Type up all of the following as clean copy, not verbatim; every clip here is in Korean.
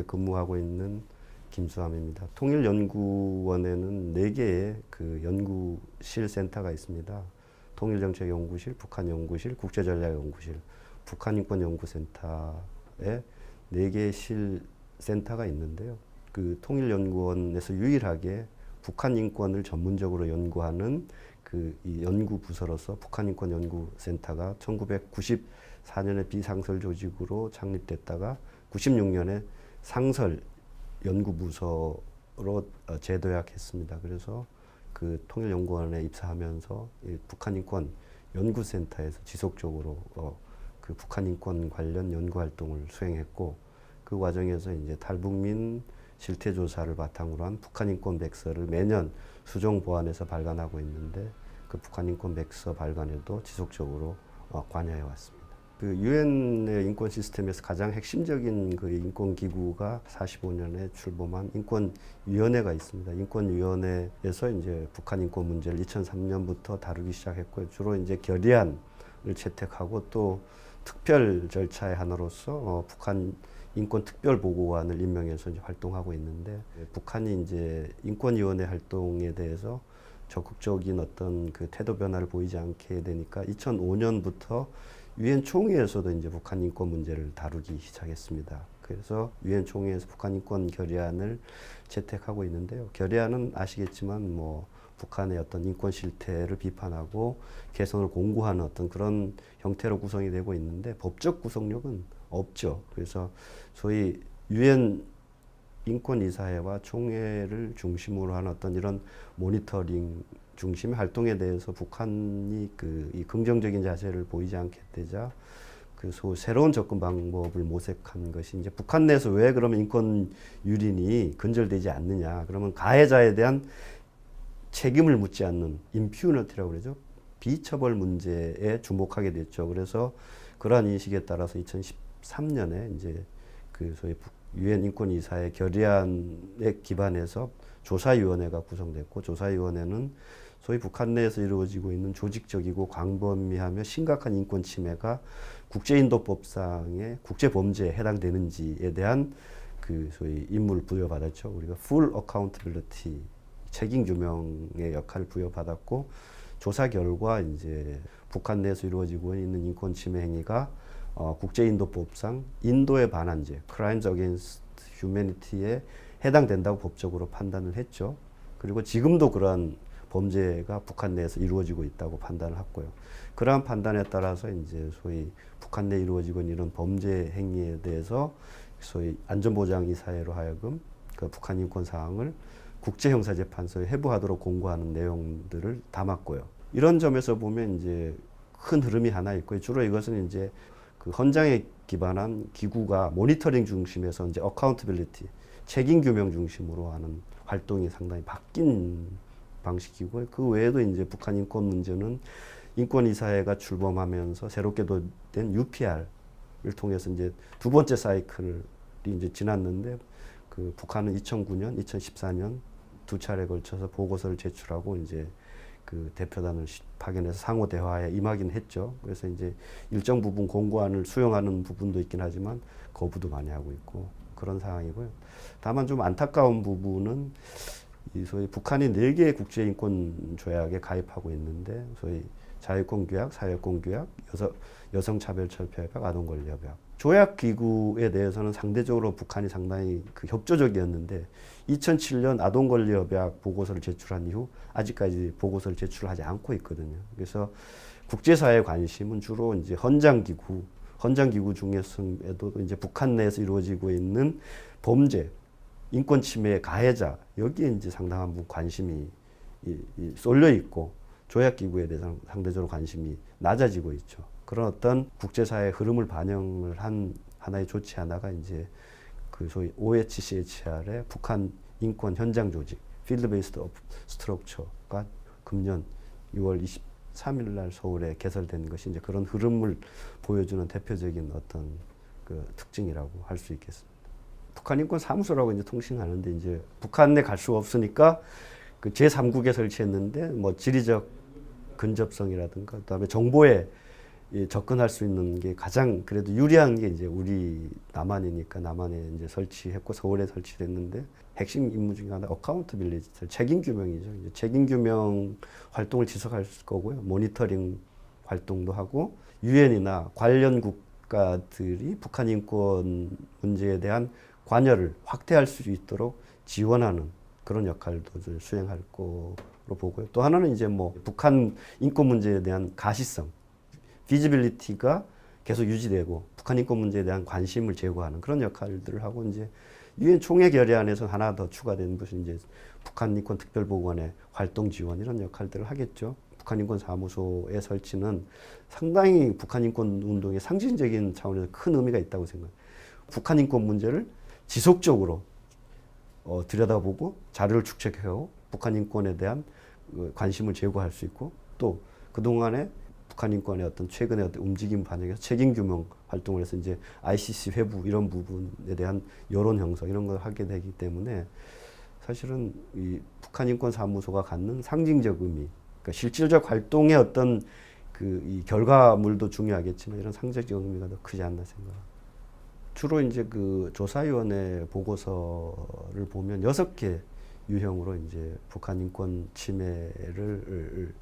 근무하고 있는 김수함입니다. 통일연구원에는 4개의 그 연구실 센터가 있습니다. 통일정책연구실, 북한연구실, 국제전략연구실, 북한인권연구센터에 4개의 실 센터가 있는데요. 그 통일연구원에서 유일하게 북한 인권을 전문적으로 연구하는 이 연구 부서로서 북한인권연구센터가 1994년에 비상설 조직으로 창립됐다가 96년에 상설 연구부서로 재도약했습니다. 그래서 그 통일연구원에 입사하면서 북한인권 연구센터에서 지속적으로 그 북한인권 관련 연구 활동을 수행했고, 그 과정에서 이제 탈북민 실태 조사를 바탕으로 한 북한인권 백서를 매년 수정 보완해서 발간하고 있는데, 그 북한인권 백서 발간에도 지속적으로 관여해 왔습니다. 그 유엔의 인권 시스템에서 가장 핵심적인 그 인권 기구가 45년에 출범한 인권위원회가 있습니다. 인권위원회에서 이제 북한 인권 문제를 2003년부터 다루기 시작했고요. 주로 이제 결의안을 채택하고 또 특별 절차의 하나로서 북한 인권 특별보고관을 임명해서 이제 활동하고 있는데, 북한이 이제 인권위원회 활동에 대해서 적극적인 어떤 그 태도 변화를 보이지 않게 되니까 2005년부터 유엔 총회에서도 이제 북한 인권 문제를 다루기 시작했습니다. 그래서 유엔 총회에서 북한 인권 결의안을 채택하고 있는데요. 결의안은 아시겠지만 뭐 북한의 어떤 인권 실태를 비판하고 개선을 공고하는 어떤 그런 형태로 구성이 되고 있는데, 법적 구속력은 없죠. 그래서 소위 유엔 인권이사회와 총회를 중심으로 하는 어떤 이런 모니터링 중심의 활동에 대해서 북한이 이 긍정적인 자세를 보이지 않게 되자 새로운 접근 방법을 모색한 것이 이제 북한 내에서 왜 그러면 인권 유린이 근절되지 않느냐. 그러면 가해자에 대한 책임을 묻지 않는 임퓨니티라고 그러죠. 비처벌 문제에 주목하게 됐죠. 그래서 그러한 인식에 따라서 2013년에 이제 소위 유엔 인권이사회 결의안에 기반해서 조사위원회가 구성됐고, 조사위원회는 소위 북한 내에서 이루어지고 있는 조직적이고 광범위하며 심각한 인권 침해가 국제인도법상의 국제범죄에 해당되는지에 대한 소위 임무를 부여받았죠. 우리가 full accountability, 책임 규명의 역할을 부여받았고, 조사 결과 이제 북한 내에서 이루어지고 있는 인권 침해 행위가 국제인도법상 인도에 반한 죄, Crimes Against Humanity에 해당된다고 법적으로 판단을 했죠. 그리고 지금도 그러한 범죄가 북한 내에서 이루어지고 있다고 판단을 했고요. 그러한 판단에 따라서 이제 소위 북한 내에 이루어지고 있는 이런 범죄 행위에 대해서 소위 안전보장이사회로 하여금 그 북한 인권 사항을 국제형사재판소에 회부하도록 공고하는 내용들을 담았고요. 이런 점에서 보면 이제 큰 흐름이 하나 있고요. 주로 이것은 이제 그 헌장에 기반한 기구가 모니터링 중심에서 이제 어카운터빌리티, 책임 규명 중심으로 하는 활동이 상당히 바뀐 방식이고요. 그 외에도 이제 북한 인권 문제는 인권이사회가 출범하면서 새롭게 된 UPR을 통해서 이제 두 번째 사이클이 이제 지났는데, 그 북한은 2009년, 2014년 두 차례에 걸쳐서 보고서를 제출하고 이제 그 대표단을 파견해서 상호 대화에 임하긴 했죠. 그래서 이제 일정 부분 공고안을 수용하는 부분도 있긴 하지만 거부도 많이 하고 있고 그런 상황이고요. 다만 좀 안타까운 부분은 소위 북한이 4개의 국제인권 조약에 가입하고 있는데, 소위 자유권규약, 사회권규약, 여성차별철폐협약, 아동권리협약. 조약기구에 대해서는 상대적으로 북한이 상당히 협조적이었는데, 2007년 아동권리협약 보고서를 제출한 이후 아직까지 보고서를 제출하지 않고 있거든요. 그래서 국제사회의 관심은 주로 이제 헌장기구 중에서도 이제 북한 내에서 이루어지고 있는 범죄, 인권 침해의 가해자, 여기에 이제 상당한 부분 관심이 쏠려 있고, 조약기구에 대해서 상대적으로 관심이 낮아지고 있죠. 그런 어떤 국제사회의 흐름을 반영을 한 하나의 조치 하나가 이제 그 소위 OHCHR의 북한 인권 현장 조직, Field Based Structure가 금년 6월 23일 날 서울에 개설된 것이 이제 그런 흐름을 보여주는 대표적인 어떤 그 특징이라고 할 수 있겠습니다. 북한 인권 사무소라고 이제 통칭하는데, 이제 북한에 갈 수가 없으니까 그 제3국에 설치했는데, 뭐 지리적 근접성이라든가 그다음에 정보의 접근할 수 있는 게 가장 그래도 유리한 게 이제 우리 남한이니까 남한에 이제 설치했고 서울에 설치됐는데 핵심 임무 중에 하나 어카운터빌리티, 책임 규명이죠. 이제 책임 규명 활동을 지속할 거고요. 모니터링 활동도 하고 유엔이나 관련 국가들이 북한 인권 문제에 대한 관여를 확대할 수 있도록 지원하는 그런 역할도 수행할 거로 보고요. 또 하나는 이제 뭐 북한 인권 문제에 대한 가시성, 비지빌리티가 계속 유지되고 북한 인권 문제에 대한 관심을 제고하는 그런 역할들을 하고 이제 유엔 총회 결의안에서 하나 더 추가된 것이 이제 북한 인권 특별보고관의 활동 지원 이런 역할들을 하겠죠. 북한 인권 사무소의 설치는 상당히 북한 인권 운동의 상징적인 차원에서 큰 의미가 있다고 생각해요. 북한 인권 문제를 지속적으로 들여다보고 자료를 축적해오고 북한 인권에 대한 관심을 제고할 수 있고 또 그동안에 북한 인권의 어떤 최근의 어떤 움직임 반영해서 책임 규명 활동을 해서 이제 ICC 회부 이런 부분에 대한 여론 형성 이런 걸 하게 되기 때문에 사실은 이 북한 인권 사무소가 갖는 상징적 의미, 그러니까 실질적 활동의 어떤 이 결과물도 중요하겠지만 이런 상징적 의미가 더 크지 않나 생각합니다. 주로 이제 그 조사위원회 보고서를 보면 6개 유형으로 이제 북한 인권 침해를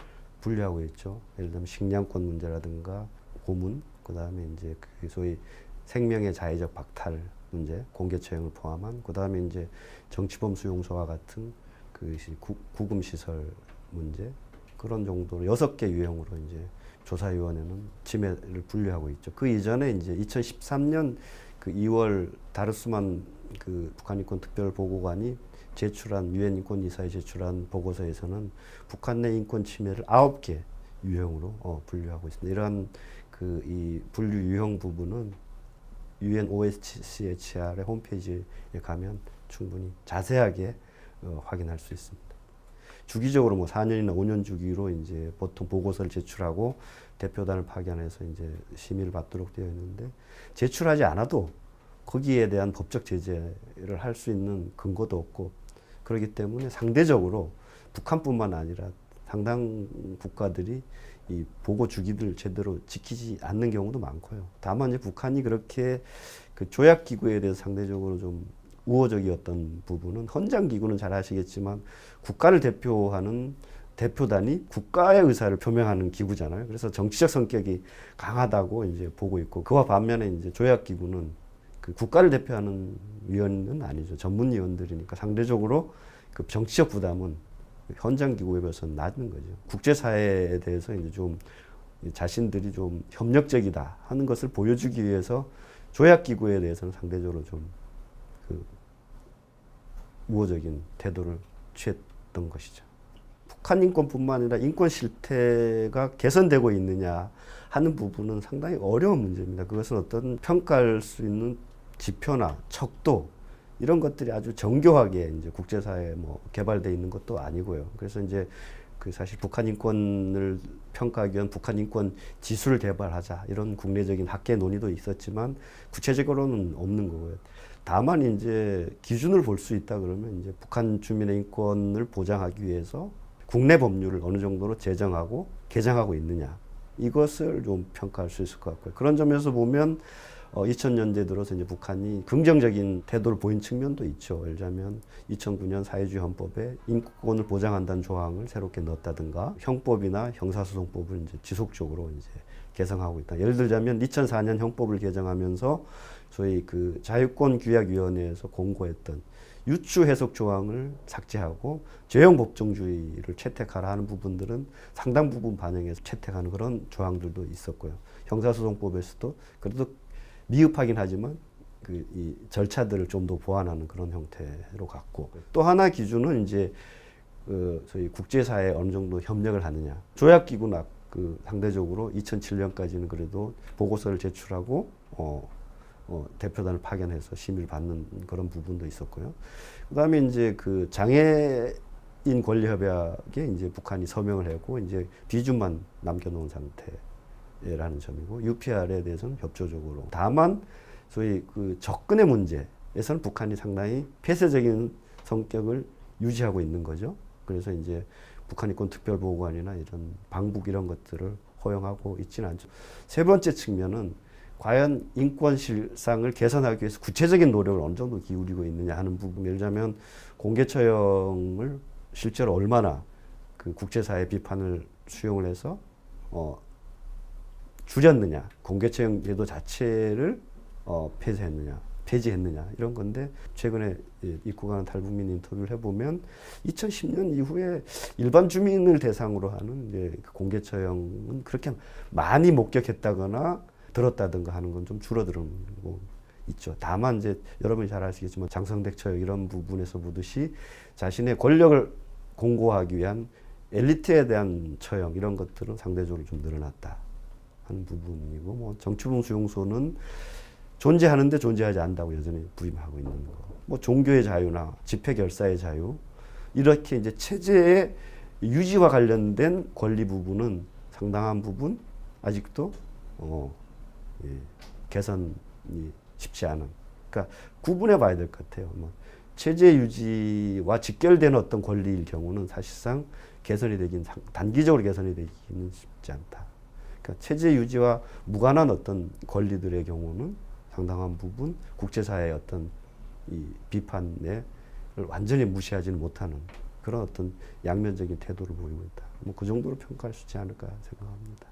분류하고 있죠. 예를 들면 식량권 문제라든가 고문, 그 다음에 이제 그 소위 생명의 자의적 박탈 문제, 공개 처형을 포함한, 그 다음에 이제 정치범 수용소와 같은 그 구금 시설 문제, 그런 정도로 6개 유형으로 이제 조사위원회는 침해를 분류하고 있죠. 그 이전에 이제 2013년 그 2월 다르스만 그 북한 인권 특별 보고관이 제출한 유엔 인권 이사에 제출한 보고서에서는 북한 내 인권 침해를 9개 유형으로 분류하고 있습니다. 이러한 그 이 분류 유형 부분은 유엔 OHCHR의 홈페이지에 가면 충분히 자세하게 확인할 수 있습니다. 주기적으로 뭐 4년이나 5년 주기로 이제 보통 보고서를 제출하고 대표단을 파견해서 이제 심의를 받도록 되어 있는데 제출하지 않아도 거기에 대한 법적 제재를 할 수 있는 근거도 없고 그렇기 때문에 상대적으로 북한뿐만 아니라 상당 국가들이 이 보고 주기를 제대로 지키지 않는 경우도 많고요. 다만 이제 북한이 그렇게 그 조약 기구에 대해서 상대적으로 좀 우호적이었던 부분은 헌장 기구는 잘 아시겠지만 국가를 대표하는 대표단이 국가의 의사를 표명하는 기구잖아요. 그래서 정치적 성격이 강하다고 이제 보고 있고 그와 반면에 이제 조약 기구는 그 국가를 대표하는 위원은 아니죠. 전문위원들이니까 상대적으로 그 정치적 부담은 현장 기구에 비해서 낮은 거죠. 국제사회에 대해서 이제 좀 자신들이 좀 협력적이다 하는 것을 보여주기 위해서 조약 기구에 대해서는 상대적으로 좀 그 우호적인 태도를 취했던 것이죠. 북한 인권뿐만 아니라 인권 실태가 개선되고 있느냐 하는 부분은 상당히 어려운 문제입니다. 그것은 어떤 평가할 수 있는 지표나 척도 이런 것들이 아주 정교하게 이제 국제사회에 뭐 개발되어 있는 것도 아니고요. 그래서 이제 그 사실 북한 인권을 평가하기 위한 북한 인권 지수를 개발하자 이런 국내적인 학계 논의도 있었지만 구체적으로는 없는 거고요. 다만 이제 기준을 볼 수 있다 그러면 이제 북한 주민의 인권을 보장하기 위해서 국내 법률을 어느 정도로 제정하고 개정하고 있느냐 이것을 좀 평가할 수 있을 것 같고요. 그런 점에서 보면 2000년대 들어서 이제 북한이 긍정적인 태도를 보인 측면도 있죠. 예를 들자면 2009년 사회주의 헌법에 인권을 보장한다는 조항을 새롭게 넣었다든가 형법이나 형사소송법을 이제 지속적으로 이제 개정하고 있다. 예를 들자면 2004년 형법을 개정하면서 소위 그 자유권규약위원회에서 공고했던 유추 해석 조항을 삭제하고 죄형 법정주의를 채택하라 하는 부분들은 상당 부분 반영해서 채택하는 그런 조항들도 있었고요. 형사소송법에서도 그래도 미흡하긴 하지만 이 절차들을 좀 더 보완하는 그런 형태로 갔고 또 하나 기준은 이제 저희 국제사회에 어느 정도 협력을 하느냐. 조약기구나 상대적으로 2007년까지는 그래도 보고서를 제출하고 대표단을 파견해서 심의를 받는 그런 부분도 있었고요. 그다음에 이제 그 장애인 권리협약에 이제 북한이 서명을 했고 이제 비준만 남겨놓은 상태라는 점이고 UPR에 대해서는 협조적으로. 다만 소위 그 접근의 문제에서는 북한이 상당히 폐쇄적인 성격을 유지하고 있는 거죠. 그래서 이제 북한 인권 특별보고관이나 이런 방북 이런 것들을 허용하고 있지는 않죠. 세 번째 측면은 과연 인권 실상을 개선하기 위해서 구체적인 노력을 어느 정도 기울이고 있느냐 하는 부분. 예를 들자면 공개 처형을 실제로 얼마나 그 국제사회 비판을 수용을 해서 줄였느냐, 공개 처형 제도 자체를 폐지했느냐 이런 건데, 최근에 입고 가는 탈북민 인터뷰를 해보면 2010년 이후에 일반 주민을 대상으로 하는 이제 공개 처형은 그렇게 많이 목격했다거나 들었다든가 하는 건 좀 줄어들고 있죠. 다만 이제 여러분이 잘 아시겠지만 장성택 처형 이런 부분에서 보듯이 자신의 권력을 공고하기 위한 엘리트에 대한 처형 이런 것들은 상대적으로 좀 늘어났다 하는 부분이고, 뭐 정치범 수용소는 존재하는데 존재하지 않는다고 여전히 부임하고 있는 거. 뭐 종교의 자유나 집회 결사의 자유, 이렇게 이제 체제의 유지와 관련된 권리 부분은 상당한 부분 아직도 개선이 쉽지 않은. 그러니까 구분해 봐야 될 것 같아요. 뭐 체제 유지와 직결되는 어떤 권리일 경우는 사실상 개선이 되긴, 단기적으로 개선이 되기는 쉽지 않다. 그러니까 체제 유지와 무관한 어떤 권리들의 경우는 상당한 부분 국제사회의 어떤 이 비판을 완전히 무시하지는 못하는 그런 어떤 양면적인 태도를 보이고 있다. 뭐 그 정도로 평가할 수 있지 않을까 생각합니다.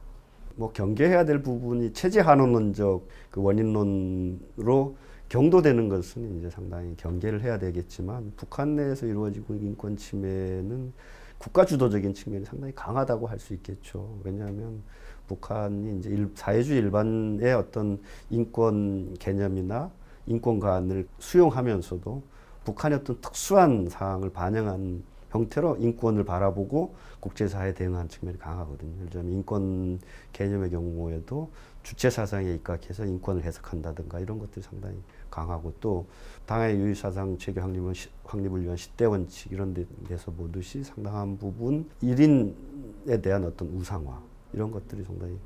뭐 경계해야 될 부분이 체제 한원론적 그 원인론으로 경도되는 것은 이제 상당히 경계를 해야 되겠지만, 북한 내에서 이루어지고 있는 인권 침해는 국가 주도적인 측면이 상당히 강하다고 할 수 있겠죠. 왜냐하면 북한이 이제 사회주의 일반의 어떤 인권 개념이나 인권관을 수용하면서도 북한의 어떤 특수한 사항을 반영한 형태로 인권을 바라보고 국제사회에 대응하는 측면이 강하거든요. 예를 들면 인권 개념의 경우에도 주체 사상에 입각해서 인권을 해석한다든가 이런 것들이 상당히 강하고, 또 당의 유의사상 체계 확립을 위한 시대 원칙 이런 데서 보듯이 상당한 부분 1인에 대한 어떤 우상화 이런 것들이 상당히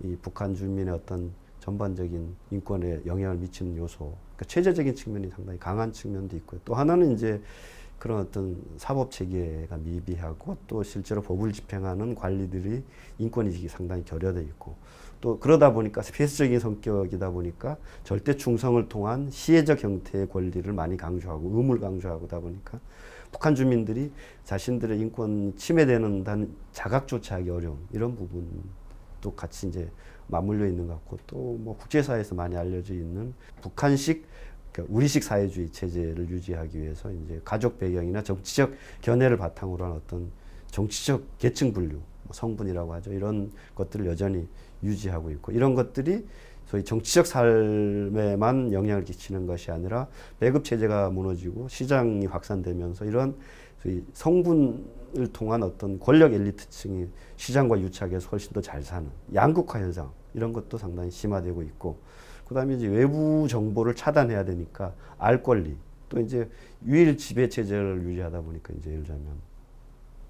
이 북한 주민의 어떤 전반적인 인권에 영향을 미치는 요소, 그러니까 체제적인 측면이 상당히 강한 측면도 있고요. 또 하나는 이제 그런 어떤 사법 체계가 미비하고, 또 실제로 법을 집행하는 관리들이 인권의식이 상당히 결여되어 있고, 또 그러다 보니까 폐쇄적인 성격이다 보니까 절대 충성을 통한 시혜적 형태의 권리를 많이 강조하고 의무를 강조하다 보니까 북한 주민들이 자신들의 인권 침해되는 자각조차 하기 어려운 이런 부분도 같이 이제 맞물려 있는 것 같고, 또 뭐 국제사회에서 많이 알려져 있는 북한식, 그러니까 우리식 사회주의 체제를 유지하기 위해서 이제 가족 배경이나 정치적 견해를 바탕으로 한 어떤 정치적 계층 분류, 성분이라고 하죠. 이런 것들을 여전히 유지하고 있고, 이런 것들이 소위 정치적 삶에만 영향을 끼치는 것이 아니라 배급 체제가 무너지고 시장이 확산되면서 이런 소위 성분을 통한 어떤 권력 엘리트층이 시장과 유착해서 훨씬 더 잘 사는 양극화 현상, 이런 것도 상당히 심화되고 있고, 그다음에 이제 외부 정보를 차단해야 되니까 알 권리, 또 이제 유일 지배 체제를 유지하다 보니까 이제 예를 들자면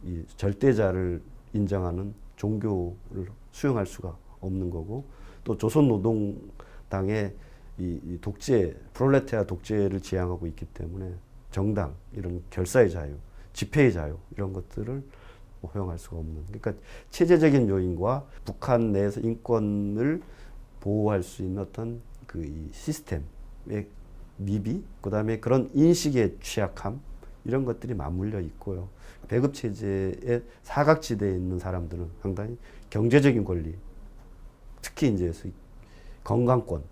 이 절대자를 인정하는 종교를 수용할 수가 없는 거고, 또 조선노동당의 이 독재, 프롤레타리아 독재를 지향하고 있기 때문에 정당, 이런 결사의 자유, 집회의 자유 이런 것들을 허용할 수가 없는, 그러니까 체제적인 요인과 북한 내에서 인권을 보호할 수 있는 어떤 그 이 시스템의 미비, 그다음에 그런 인식의 취약함, 이런 것들이 맞물려 있고요. 배급 체제의 사각지대에 있는 사람들은 상당히 경제적인 권리, 특히 이제 건강권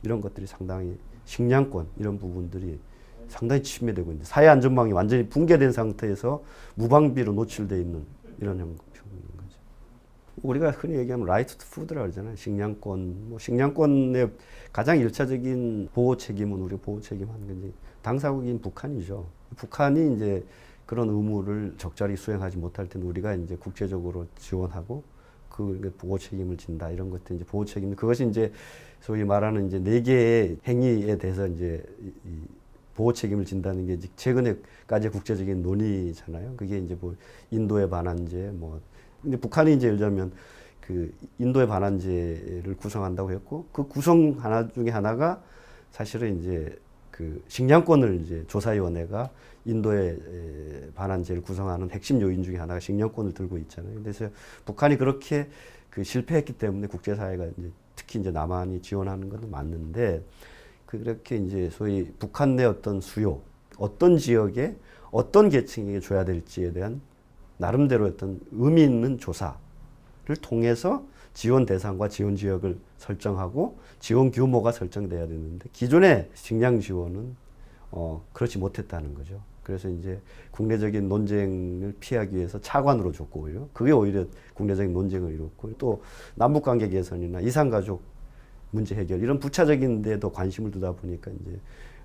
이런 것들이 상당히, 식량권 이런 부분들이 상당히 침해되고 있는데, 사회 안전망이 완전히 붕괴된 상태에서 무방비로 노출되어 있는 이런 형국인 거죠. 우리가 흔히 얘기하면 라이트 투 푸드라고 그러잖아요. 식량권, 뭐 식량권의 가장 일차적인 보호 책임은, 우리가 보호 책임하는 게 이제 당사국인 북한이죠. 북한이 이제 그런 의무를 적절히 수행하지 못할 때는 우리가 이제 국제적으로 지원하고 그 보호 책임을 진다, 이런 것들 이제 보호 책임, 그것이 이제 소위 말하는 이제 4개의 행위에 대해서 이제 이 보호 책임을 진다는 게 최근에까지 국제적인 논의잖아요. 그게 이제 뭐 인도의 반환제, 뭐 근데 북한이 이제 예를 들면 그 인도의 반환제를 구성한다고 했고, 그 구성 하나 중에 하나가 사실은 이제 그 식량권을 이제 조사위원회가 인도의 반환제를 구성하는 핵심 요인 중에 하나가 식량권을 들고 있잖아요. 그래서 북한이 그렇게 그 실패했기 때문에 국제사회가 이제 특히 이제 남한이 지원하는 것은 맞는데 그렇게 이제 소위 북한 내 어떤 수요, 어떤 지역에 어떤 계층에게 줘야 될지에 대한 나름대로 어떤 의미 있는 조사를 통해서 지원 대상과 지원 지역을 설정하고 지원 규모가 설정돼야 되는데 기존의 식량 지원은 그렇지 못했다는 거죠. 그래서 이제 국내적인 논쟁을 피하기 위해서 차관으로 줬고 오히려 그게 오히려 국내적인 논쟁을 이뤘고 또 남북관계 개선이나 이산가족 문제 해결 이런 부차적인 데도 관심을 두다 보니까 이제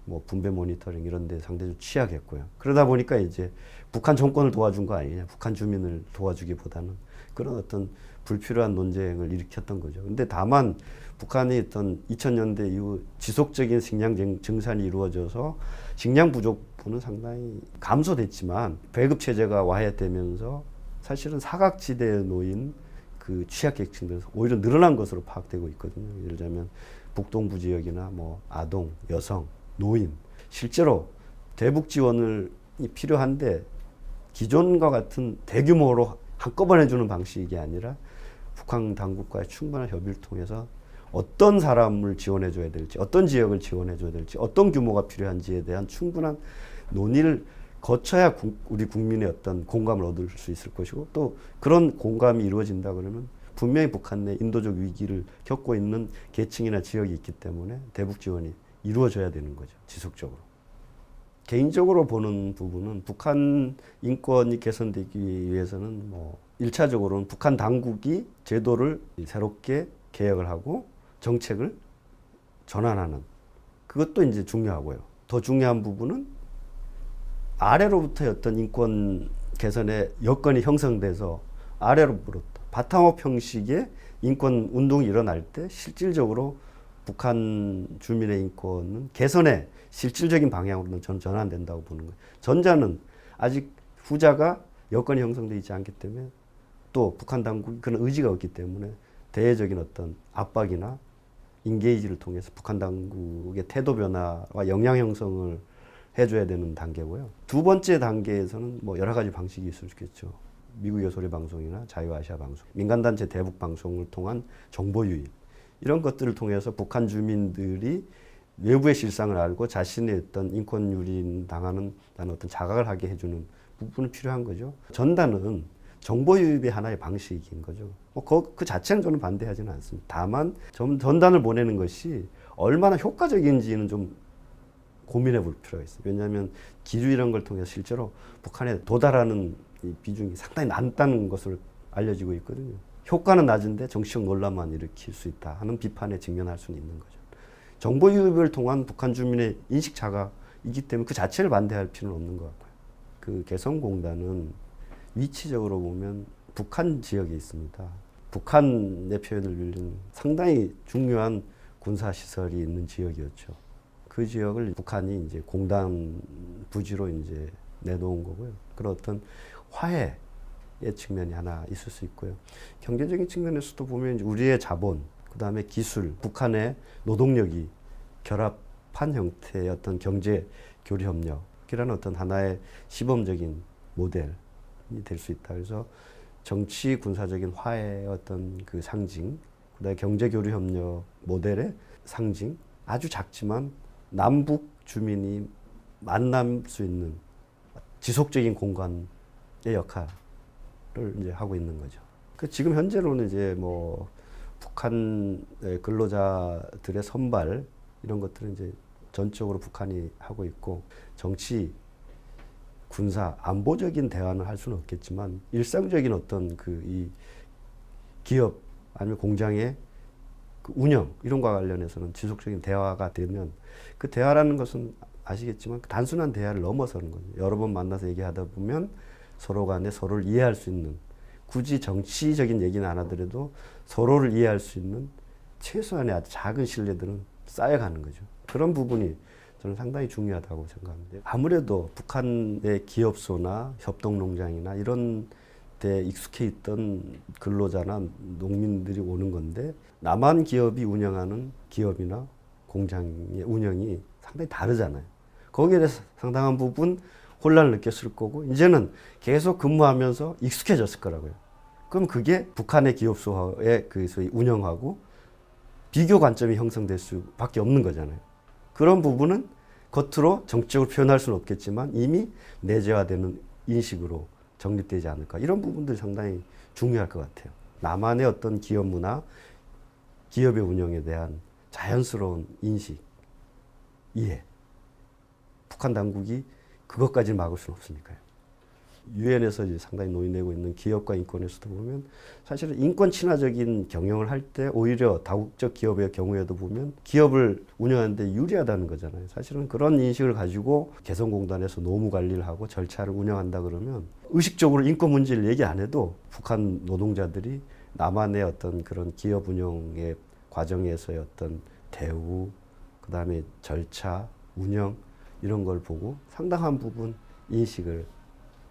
뭐 분배 모니터링 이런 데 상대적으로 취약했고요. 그러다 보니까 이제 북한 정권을 도와준 거 아니냐, 북한 주민을 도와주기보다는 그런 어떤 불필요한 논쟁을 일으켰던 거죠. 근데 다만 북한이 어떤 2000년대 이후 지속적인 식량 증산이 이루어져서 식량 부족분은 상당히 감소됐지만 배급 체제가 와해되면서 사실은 사각지대에 놓인 그 취약계층들에서 오히려 늘어난 것으로 파악되고 있거든요. 예를 들자면 북동부 지역이나 뭐 아동, 여성, 노인 실제로 대북 지원을 필요한데 기존과 같은 대규모로 한꺼번에 주는 방식이 아니라 북한 당국과의 충분한 협의를 통해서 어떤 사람을 지원해 줘야 될지, 어떤 지역을 지원해 줘야 될지, 어떤 규모가 필요한지에 대한 충분한 논의를 거쳐야 우리 국민의 어떤 공감을 얻을 수 있을 것이고 또 그런 공감이 이루어진다 그러면 분명히 북한 내 인도적 위기를 겪고 있는 계층이나 지역이 있기 때문에 대북 지원이 이루어져야 되는 거죠. 지속적으로. 개인적으로 보는 부분은 북한 인권이 개선되기 위해서는 뭐 1차적으로는 북한 당국이 제도를 새롭게 개혁을 하고 정책을 전환하는 그것도 이제 중요하고요. 더 중요한 부분은 아래로부터의 어떤 인권 개선의 여건이 형성돼서 아래로부터 바탕업 형식의 인권 운동이 일어날 때 실질적으로 북한 주민의 인권은 개선의 실질적인 방향으로는 저는 전환된다고 보는 거예요. 전자는 아직 후자가 여건이 형성되어 있지 않기 때문에 또 북한 당국이 그런 의지가 없기 때문에 대외적인 어떤 압박이나 인게이지를 통해서 북한 당국의 태도 변화와 영향 형성을 해줘야 되는 단계고요. 두 번째 단계에서는 뭐 여러 가지 방식이 있을 수 있겠죠. 미국의 소리 방송이나 자유아시아 방송, 민간단체 대북 방송을 통한 정보 유입 이런 것들을 통해서 북한 주민들이 외부의 실상을 알고 자신의 어떤 인권 유린 당하는 어떤 자각을 하게 해주는 부분은 필요한 거죠. 전단은 정보 유입의 하나의 방식인 거죠. 그 자체는 저는 반대하지는 않습니다. 다만 전단을 보내는 것이 얼마나 효과적인지는 좀 고민해 볼 필요가 있어요. 왜냐하면 기류 이런 걸 통해서 실제로 북한에 도달하는 이 비중이 상당히 낮다는 것으로 알려지고 있거든요. 효과는 낮은데 정치적 논란만 일으킬 수 있다 하는 비판에 직면할 수는 있는 거죠. 정보 유입을 통한 북한 주민의 인식 자각이기 때문에 그 자체를 반대할 필요는 없는 것 같고요. 그 개성공단은 위치적으로 보면 북한 지역에 있습니다. 북한의 표현을 빌리는 상당히 중요한 군사시설이 있는 지역이었죠. 그 지역을 북한이 이제 공단 부지로 이제 내놓은 거고요. 그런 어떤 화해의 측면이 하나 있을 수 있고요. 경제적인 측면에서도 보면 이제 우리의 자본, 그 다음에 기술, 북한의 노동력이 결합한 형태의 어떤 경제 교류 협력이라는 어떤 하나의 시범적인 모델이 될 수 있다. 그래서 정치 군사적인 화해의 어떤 그 상징, 그다음에 경제 교류 협력 모델의 상징, 아주 작지만 남북 주민이 만날 수 있는 지속적인 공간의 역할을 이제 하고 있는 거죠. 그 지금 현재로는 이제 뭐 북한 근로자들의 선발 이런 것들은 이제 전적으로 북한이 하고 있고 정치, 군사, 안보적인 대화는 할 수는 없겠지만 일상적인 어떤 그 이 기업 아니면 공장의 그 운영 이런 거와 관련해서는 지속적인 대화가 되면 그 대화라는 것은 아시겠지만 단순한 대화를 넘어서는 거죠. 여러 번 만나서 얘기하다 보면 서로 간에 서로를 이해할 수 있는 굳이 정치적인 얘기는 안 하더라도 서로를 이해할 수 있는 최소한의 아주 작은 신뢰들은 쌓여가는 거죠. 그런 부분이 저는 상당히 중요하다고 생각합니다. 아무래도 북한의 기업소나 협동농장이나 이런 데 익숙해 있던 근로자나 농민들이 오는 건데 남한 기업이 운영하는 기업이나 공장의 운영이 상당히 다르잖아요. 거기에 대해서 상당한 부분 혼란을 느꼈을 거고 이제는 계속 근무하면서 익숙해졌을 거라고요. 그럼 그게 북한의 기업소의 그 소위 운영하고 비교 관점이 형성될 수밖에 없는 거잖아요. 그런 부분은 겉으로 정책적으로 표현할 수는 없겠지만 이미 내재화되는 인식으로 정립되지 않을까. 이런 부분들이 상당히 중요할 것 같아요. 나만의 어떤 기업 문화, 기업의 운영에 대한 자연스러운 인식, 이해. 북한 당국이 그것까지 막을 수는 없으니까요. 유엔에서 상당히 논의되고 있는 기업과 인권에서도 보면 사실은 인권 친화적인 경영을 할 때 오히려 다국적 기업의 경우에도 보면 기업을 운영하는데 유리하다는 거잖아요. 사실은 그런 인식을 가지고 개성공단에서 노무 관리를 하고 절차를 운영한다 그러면 의식적으로 인권 문제를 얘기 안 해도 북한 노동자들이 남한의 어떤 그런 기업 운영의 과정에서의 어떤 대우, 그 다음에 절차, 운영 이런 걸 보고 상당한 부분 인식을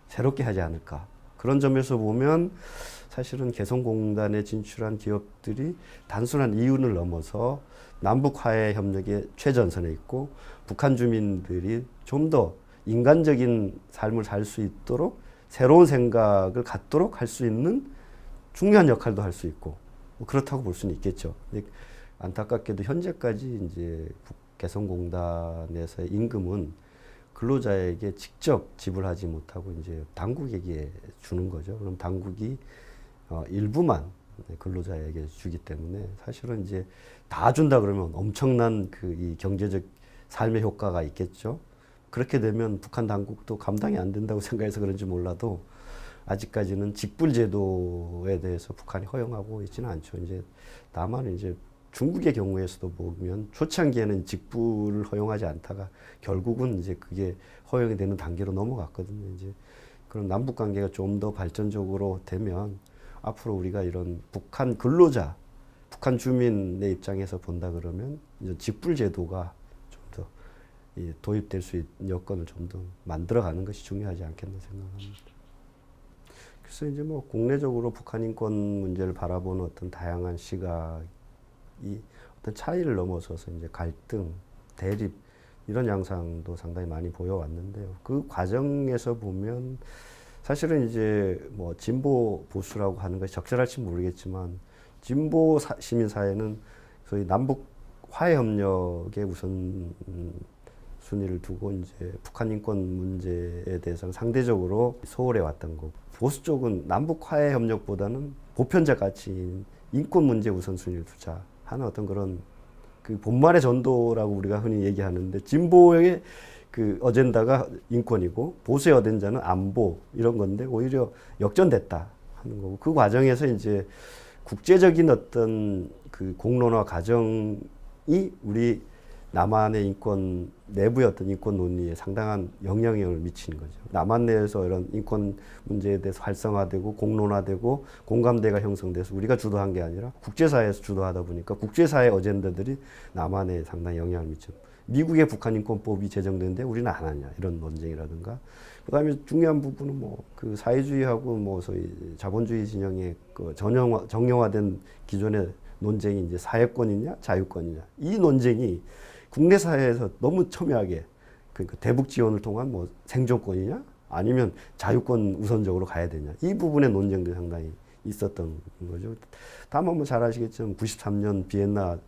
새롭게 하지 않을까. 그런 점에서 보면 사실은 개성공단에 진출한 기업들이 단순한 이윤을 넘어서 남북 화해 협력의 최전선에 있고 북한 주민들이 좀 더 인간적인 삶을 살 수 있도록 새로운 생각을 갖도록 할 수 있는 중요한 역할도 할 수 있고 뭐 그렇다고 볼 수는 있겠죠. 안타깝게도 현재까지 이제 개성공단에서의 임금은 근로자에게 직접 지불하지 못하고 이제 당국에게 주는 거죠. 그럼 당국이 일부만 근로자에게 주기 때문에 사실은 이제 다 준다 그러면 엄청난 그 이 경제적 삶의 효과가 있겠죠. 그렇게 되면 북한 당국도 감당이 안 된다고 생각해서 그런지 몰라도 아직까지는 직불 제도에 대해서 북한이 허용하고 있지는 않죠. 이제 다만 이제 중국의 경우에서도 보면 초창기에는 직불을 허용하지 않다가 결국은 이제 그게 허용이 되는 단계로 넘어갔거든요. 이제 그런 남북 관계가 좀 더 발전적으로 되면 앞으로 우리가 이런 북한 근로자, 북한 주민의 입장에서 본다 그러면 이제 직불 제도가 좀 더 도입될 수 있는 여건을 좀 더 만들어가는 것이 중요하지 않겠나 생각합니다. 그래서 이제 뭐 국내적으로 북한 인권 문제를 바라보는 어떤 다양한 시각 이 어떤 차이를 넘어서서 이제 갈등, 대립 이런 양상도 상당히 많이 보여왔는데요. 그 과정에서 보면 사실은 이제 뭐 진보 보수라고 하는 것이 적절할지 모르겠지만 진보 시민사회는 소위 남북 화해 협력에 우선 순위를 두고 이제 북한 인권 문제에 대해서는 상대적으로 소홀해 왔던 거고 보수 쪽은 남북 화해 협력보다는 보편적 가치인 인권 문제 우선순위를 두자. 하는 어떤 그런 그 본말의 전도라고 우리가 흔히 얘기하는데 진보의 그 어젠다가 인권이고 보수의 어젠다는 안보 이런 건데 오히려 역전됐다 하는 거고 그 과정에서 이제 국제적인 어떤 그 공론화 과정이 우리 남한의 인권 내부의 어떤 인권 논의에 상당한 영향력을 미치는 거죠. 남한 내에서 이런 인권 문제에 대해서 활성화되고 공론화되고 공감대가 형성돼서 우리가 주도한 게 아니라 국제사회에서 주도하다 보니까 국제사회 어젠다들이 남한에 상당히 영향을 미쳐. 미국의 북한 인권법이 제정되는데 우리는 안 하냐 이런 논쟁이라든가. 그다음에 중요한 부분은 뭐 그 사회주의하고 뭐 소위 자본주의 진영의 그 정형화된 기존의 논쟁이 이제 사회권이냐 자유권이냐 이 논쟁이 국내 사회에서 너무 첨예하게 그러니까 대북 지원을 통한 뭐 생존권이냐 아니면 자유권 우선적으로 가야 되냐 이 부분의 논쟁도 상당히 있었던 거죠. 다만 뭐 잘 아시겠지만 93년 비엔나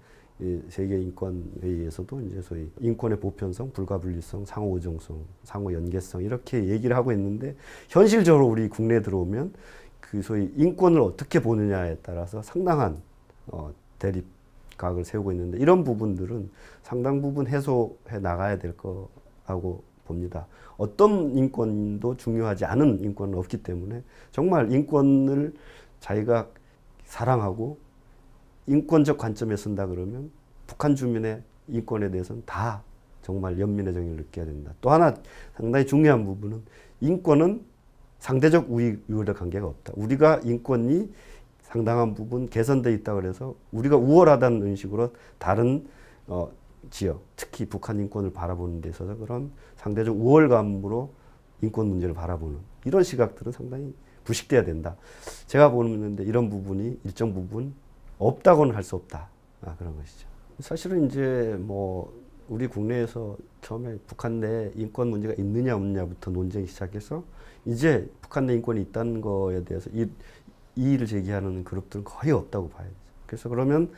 세계인권회의에서도 이제 소위 인권의 보편성, 불가분리성, 상호 의존성, 상호 연계성 이렇게 얘기를 하고 있는데 현실적으로 우리 국내에 들어오면 그 소위 인권을 어떻게 보느냐에 따라서 상당한 대립각을 세우고 있는데 이런 부분들은 상당 부분 해소해 나가야 될 거라고 봅니다. 어떤 인권도 중요하지 않은 인권은 없기 때문에 정말 인권을 자기가 사랑하고 인권적 관점에 쓴다 그러면 북한 주민의 인권에 대해서는 다 정말 연민의 정의를 느껴야 된다. 또 하나 상당히 중요한 부분은 인권은 상대적 우위적 관계가 없다. 우리가 인권이 상당한 부분 개선되어 있다 그래서 우리가 우월하다는 의식으로 다른 지역, 특히 북한 인권을 바라보는 데 있어서 그런 상대적 우월감으로 인권 문제를 바라보는 이런 시각들은 상당히 부식돼야 된다. 제가 보는데 이런 부분이 일정 부분 없다고는 할 수 없다. 그런 것이죠. 사실은 이제 뭐 우리 국내에서 처음에 북한 내 인권 문제가 있느냐 없느냐부터 논쟁이 시작해서 이제 북한 내 인권이 있다는 거에 대해서 이의를 제기하는 그룹들은 거의 없다고 봐야 되죠. 그래서 그러면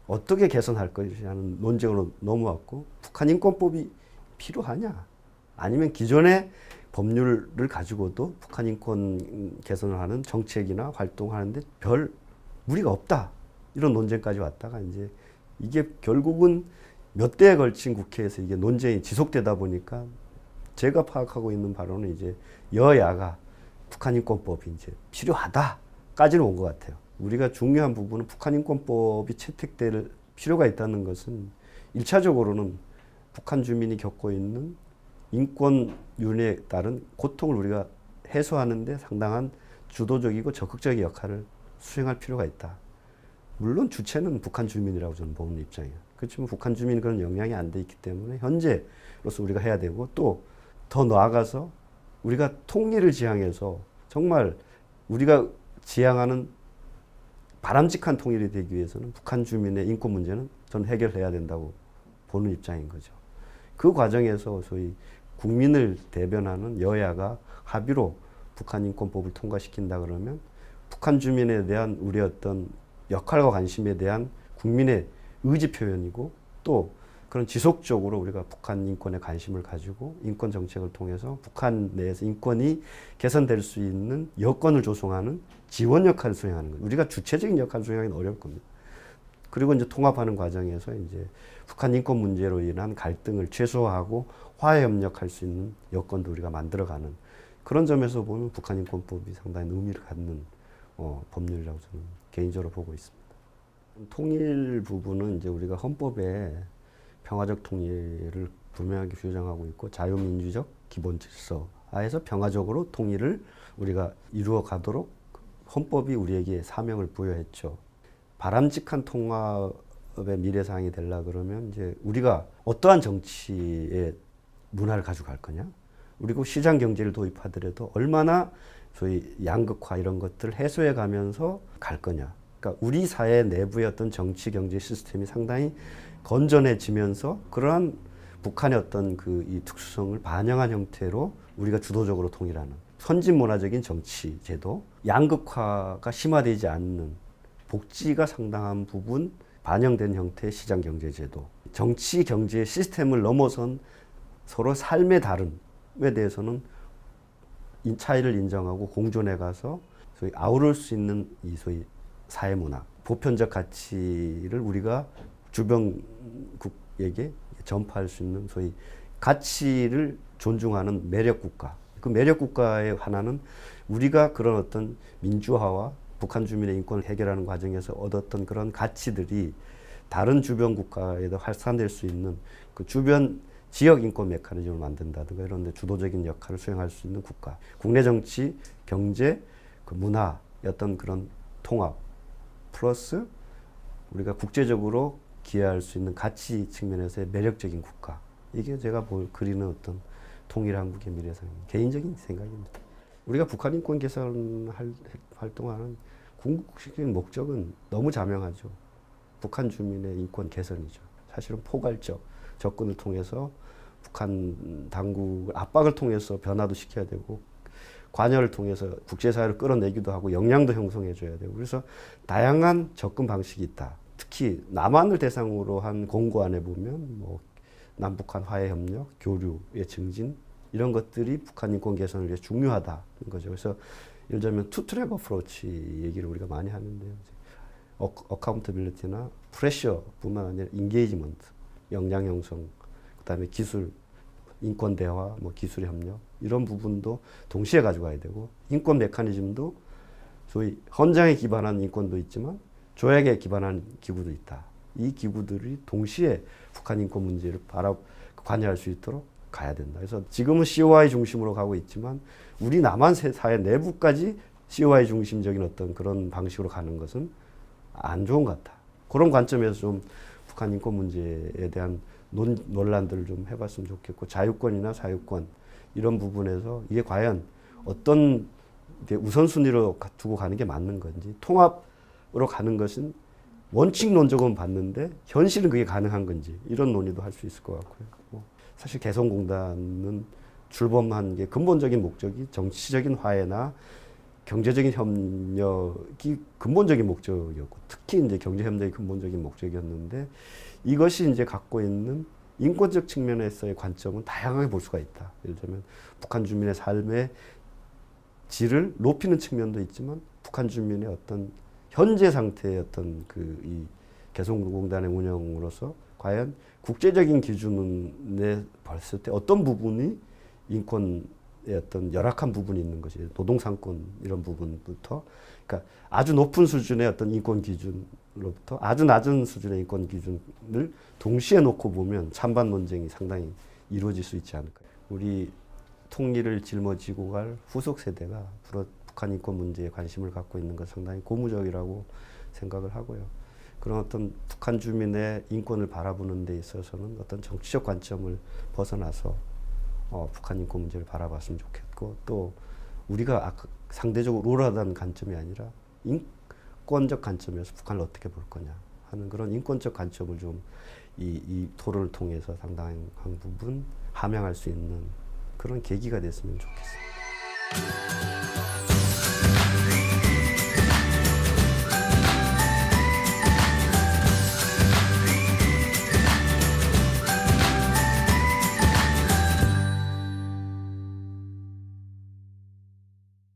어떻게 개선할 것이냐는 논쟁으로 넘어왔고, 북한 인권법이 필요하냐? 아니면 기존의 법률을 가지고도 북한 인권 개선을 하는 정책이나 활동하는데 별 무리가 없다. 이런 논쟁까지 왔다가 이제 이게 결국은 몇 대에 걸친 국회에서 이게 논쟁이 지속되다 보니까 제가 파악하고 있는 바로는 이제 여야가 북한 인권법이 이제 필요하다까지는 온 것 같아요. 우리가 중요한 부분은 북한 인권법이 채택될 필요가 있다는 것은 1차적으로는 북한 주민이 겪고 있는 인권윤회에 따른 고통을 우리가 해소하는 데 상당한 주도적이고 적극적인 역할을 수행할 필요가 있다. 물론 주체는 북한 주민이라고 저는 보는 입장이에요. 그렇지만 북한 주민은 그런 영향이 안 돼 있기 때문에 현재로서 우리가 해야 되고, 또 더 나아가서 우리가 통일을 지향해서 정말 우리가 지향하는 바람직한 통일이 되기 위해서는 북한 주민의 인권 문제는 저는 해결해야 된다고 보는 입장인 거죠. 그 과정에서 소위 국민을 대변하는 여야가 합의로 북한 인권법을 통과시킨다 그러면 북한 주민에 대한 우리 어떤 역할과 관심에 대한 국민의 의지 표현이고, 또 그런 지속적으로 우리가 북한 인권에 관심을 가지고 인권 정책을 통해서 북한 내에서 인권이 개선될 수 있는 여건을 조성하는 지원 역할을 수행하는 거예요. 우리가 주체적인 역할을 수행하기는 어려울 겁니다. 그리고 이제 통합하는 과정에서 이제 북한 인권 문제로 인한 갈등을 최소화하고 화해 협력할 수 있는 여건도 우리가 만들어가는, 그런 점에서 보면 북한 인권법이 상당히 의미를 갖는 법률이라고 저는 개인적으로 보고 있습니다. 통일 부분은 이제 우리가 헌법에 평화적 통일을 분명하게 규정하고 있고, 자유민주적 기본 질서하에서 평화적으로 통일을 우리가 이루어 가도록 헌법이 우리에게 사명을 부여했죠. 바람직한 통합의 미래상이 되려 그러면 이제 우리가 어떠한 정치의 문화를 가지고 갈 거냐? 그리고 시장 경제를 도입하더라도 얼마나 소위 양극화 이런 것들을 해소해 가면서 갈 거냐? 그러니까 우리 사회 내부의 어떤 정치 경제 시스템이 상당히 건전해지면서 그러한 북한의 어떤 그 이 특수성을 반영한 형태로 우리가 주도적으로 통일하는 선진 문화적인 정치 제도, 양극화가 심화되지 않는 복지가 상당한 부분 반영된 형태의 시장 경제 제도, 정치 경제 시스템을 넘어선 서로 삶의 다름에 대해서는 차이를 인정하고 공존해 가서 소위 아우를 수 있는 이 소위 사회 문화, 보편적 가치를 우리가 주변국에게 전파할 수 있는 소위 가치를 존중하는 매력 국가. 그 매력 국가의 하나는 우리가 그런 어떤 민주화와 북한 주민의 인권을 해결하는 과정에서 얻었던 그런 가치들이 다른 주변 국가에도 확산될 수 있는 그 주변 지역 인권 메커니즘을 만든다든가 이런 데 주도적인 역할을 수행할 수 있는 국가. 국내 정치, 경제, 그 문화, 어떤 그런 통합 플러스 우리가 국제적으로 기여할 수 있는 가치 측면에서의 매력적인 국가. 이게 제가 그리는 어떤 통일 한국의 미래상입니다. 개인적인 생각입니다. 우리가 북한 인권 개선 활동하는 궁극적인 목적은 너무 자명하죠. 북한 주민의 인권 개선이죠. 사실은 포괄적 접근을 통해서 북한 당국을 압박을 통해서 변화도 시켜야 되고, 관여를 통해서 국제사회를 끌어내기도 하고 역량도 형성해줘야 되고, 그래서 다양한 접근 방식이 있다. 특히 남한을 대상으로 한 공고안에 보면 뭐 남북한 화해협력, 교류의 증진 이런 것들이 북한 인권 개선을 위해 중요하다는 거죠. 그래서 예를 들면 투트랙 어프로치 얘기를 우리가 많이 하는데요. 어카운터빌리티나 프레셔뿐만 아니라 인게이지먼트, 역량 형성, 그다음에 기술, 인권 대화, 뭐 기술 협력 이런 부분도 동시에 가져가야 되고, 인권 메커니즘도 소위 헌장에 기반한 인권도 있지만 조약에 기반한 기구도 있다. 이 기구들이 동시에 북한 인권 문제를 관여할 수 있도록 가야 된다. 그래서 지금은 COI 중심으로 가고 있지만 우리 남한 사회 내부까지 COI 중심적인 어떤 그런 방식으로 가는 것은 안 좋은 것 같다. 그런 관점에서 좀 북한 인권 문제에 대한 논란들을 좀 해봤으면 좋겠고, 자유권이나 사유권 이런 부분에서 이게 과연 어떤 우선순위로 두고 가는 게 맞는 건지, 통합으로 가는 것은 원칙론적으로는 봤는데 현실은 그게 가능한 건지, 이런 논의도 할 수 있을 것 같고요. 사실 개성공단은 출범한 게 근본적인 목적이 정치적인 화해나 경제적인 협력이 근본적인 목적이었고, 특히 이제 경제 협력이 근본적인 목적이었는데, 이것이 이제 갖고 있는 인권적 측면에서의 관점은 다양하게 볼 수가 있다. 예를 들면 북한 주민의 삶의 질을 높이는 측면도 있지만, 북한 주민의 어떤 현재 상태의 어떤 이 개성공단의 운영으로서 과연 국제적인 기준에 봤을 때 어떤 부분이 인권의 어떤 열악한 부분이 있는 것이, 노동상권 이런 부분부터, 그러니까 아주 높은 수준의 어떤 인권 기준으로부터 아주 낮은 수준의 인권 기준을 동시에 놓고 보면 찬반 논쟁이 상당히 이루어질 수 있지 않을까요? 우리 통일을 짊어지고 갈 후속 세대가 북한 인권 문제에 관심을 갖고 있는 것 상당히 고무적이라고 생각을 하고요. 그런 어떤 북한 주민의 인권을 바라보는 데 있어서는 어떤 정치적 관점을 벗어나서 북한 인권 문제를 바라봤으면 좋겠고, 또 우리가 상대적으로 우월하다는 관점이 아니라 인권적 관점에서 북한을 어떻게 볼 거냐 하는 그런 인권적 관점을 좀 이 토론을 통해서 상당한 부분 함양할 수 있는 그런 계기가 됐으면 좋겠습니다.